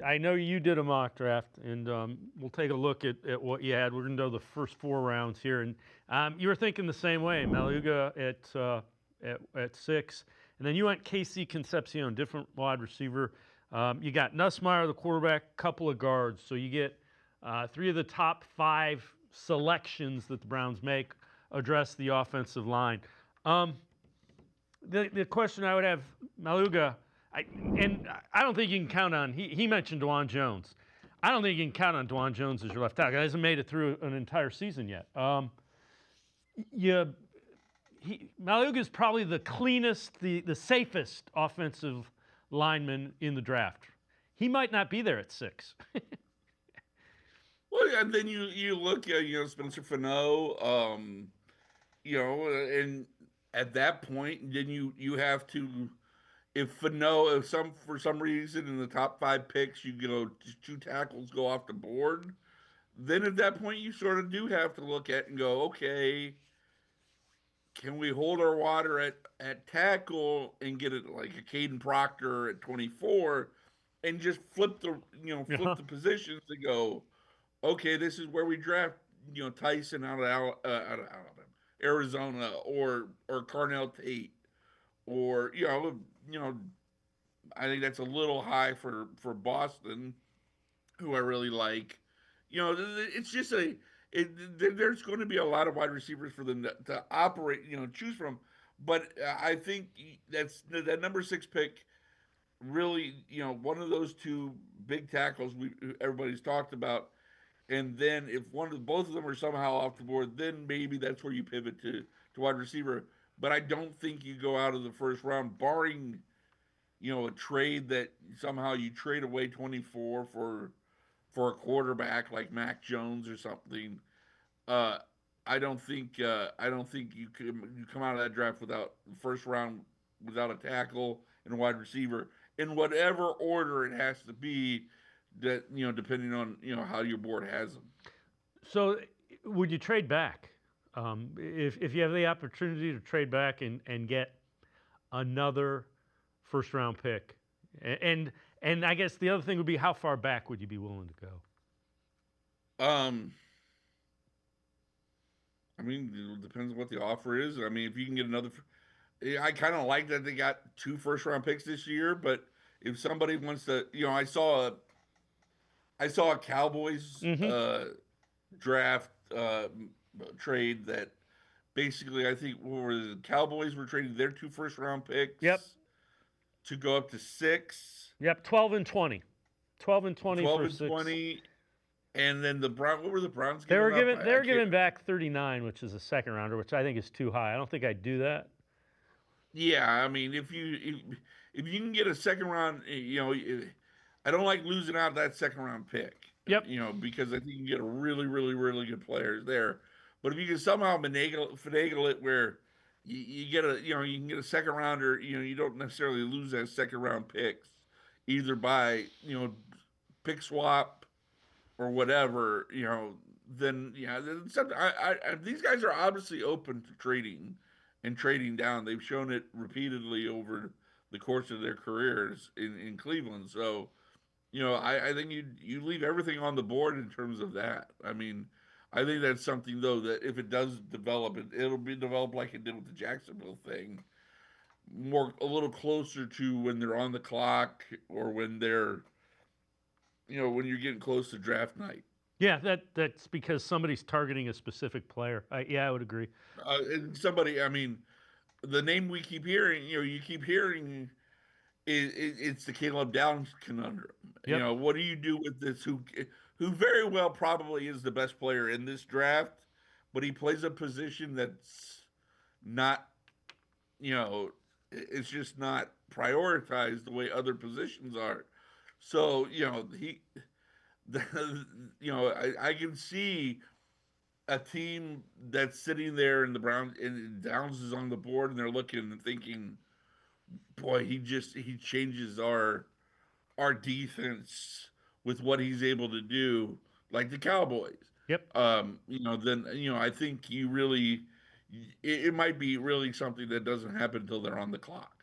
I know you did a mock draft, and we'll take a look at what you had. We're going to go the first 4 rounds here, and you were thinking the same way. Maluga at 6, and then you went Casey Concepcion, different wide receiver. You got Nussmeier, the quarterback, couple of guards. So you get 3 of the top 5 selections that the Browns make address the offensive line. The question I would have, Maluga, and I don't think you can count on, he mentioned DeJuan Jones. I don't think you can count on DeJuan Jones as your left tackle. He hasn't made it through an entire season yet. Maluga is probably the cleanest, the safest offensive lineman in the draft. He might not be there at 6. Well, and then you look at Spencer Fano, and at that point, then you have to, if Fano, for some reason in the top 5 picks, just 2 tackles go off the board, then at that point you sort of do have to look at and go, okay, can we hold our water at tackle and get it like a Caden Proctor at 24, and just flip the positions and go, okay, this is where we draft Tyson out of Alabama, Arizona, or Carnell Tate, or I think that's a little high for Boston, who I really like. It's just there's going to be a lot of wide receivers for them to operate, choose from. But I think that number 6 pick really, one of those 2 big tackles everybody's talked about. And then if both of them are somehow off the board, then maybe that's where you pivot to wide receiver. But I don't think you go out of the first round, barring a trade that somehow you trade away 24 for a quarterback like Mac Jones or something. I don't think you come out of that draft without the first round without a tackle and a wide receiver in whatever order it has to be. That depending on how your board has them. So, would you trade back if you have the opportunity to trade back and get another first round pick? And I guess the other thing would be, how far back would you be willing to go? I mean, it depends on what the offer is. I mean, if you can get another, I kind of like that they got 2 first round picks this year. But if somebody wants to, I saw a Cowboys draft trade that basically, I think the Cowboys were trading their 2 first round picks. Yep. To go up to 6. Yep, 12 and 20. 12 and 20 12 for and 6. 20. And then what were the Browns They giving were giving back 39, which is a second rounder, which I think is too high. I don't think I'd do that. Yeah, I mean, if you can get a second round, I don't like losing out that second round pick. Yep. Because I think you can get a really, really, really good players there. But if you can somehow finagle it where you get you can get a second rounder, you don't necessarily lose that second round picks either by pick swap or whatever, then these guys are obviously open to trading and trading down. They've shown it repeatedly over the course of their careers in Cleveland. So, I think you leave everything on the board in terms of that. I mean, I think that's something though that if it does develop, it'll be developed like it did with the Jacksonville thing, a little closer to when they're on the clock or when they're, when you're getting close to draft night. Yeah, that's because somebody's targeting a specific player. I would agree. And somebody, I mean, the name we keep hearing, you keep hearing, it's the Caleb Downs conundrum. Yep. What do you do with this? Who very well probably is the best player in this draft, but he plays a position that's not, it's just not prioritized the way other positions are. So I can see a team that's sitting there in the Browns and Downs is on the board and they're looking and thinking, boy, he changes our defense with what he's able to do, like the Cowboys. Yep. Then I think it might be really something that doesn't happen until they're on the clock.